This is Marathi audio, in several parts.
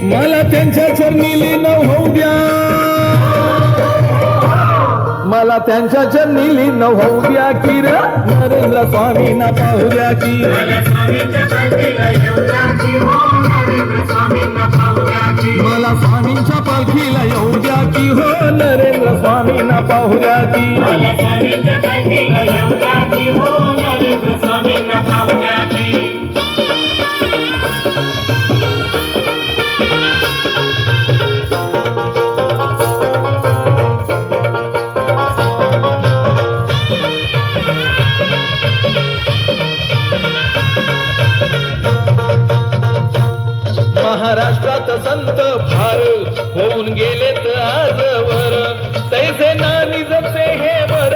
मला त्यांच्या चरणी लीन होऊ द्या, मला त्यांच्या चरणी लीन होऊ द्या की रे नरेंद्र स्वामींना पाहू द्या की, मला स्वामींच्या पालखीला येऊ द्या की हो नरेंद्र स्वामींना पाहू द्या की, महाराष्ट्रात संत फार होऊन गेलेत आजवर, तैसे नानी जपसे हे बर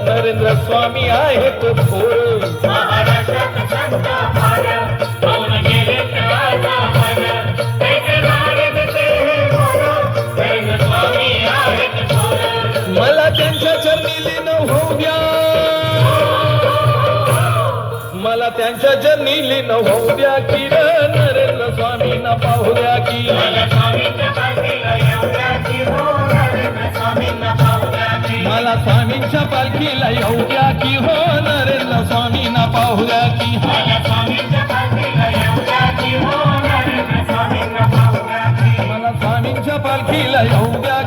नरेंद्र स्वामी आहेत थोर. महाराष्ट्रात संत फार होऊन गेलेत आजवर, तैसे नानी जपसे हे बर नरेंद्र स्वामी आहेत थोर. मला त्यांच्या चरणी लीन होऊ द्या, मला त्यांच्या चरणी लीन होऊ द्या की रे नरेंद्र स्वामींना पाहू द्या की, मला स्वामींच्या पालखीला येऊ द्या की हो नरेंद्र स्वामींना पाहू द्या की, मला स्वामींच्या पालखीला येऊ द्या की हो नरेंद्र स्वामींना पाहू द्या की, मला स्वामींच्या पालखीला येऊ द्या की हो नरेंद्र स्वामींना पाहू द्या की, मला स्वामींच्या पालखीला येऊ द्या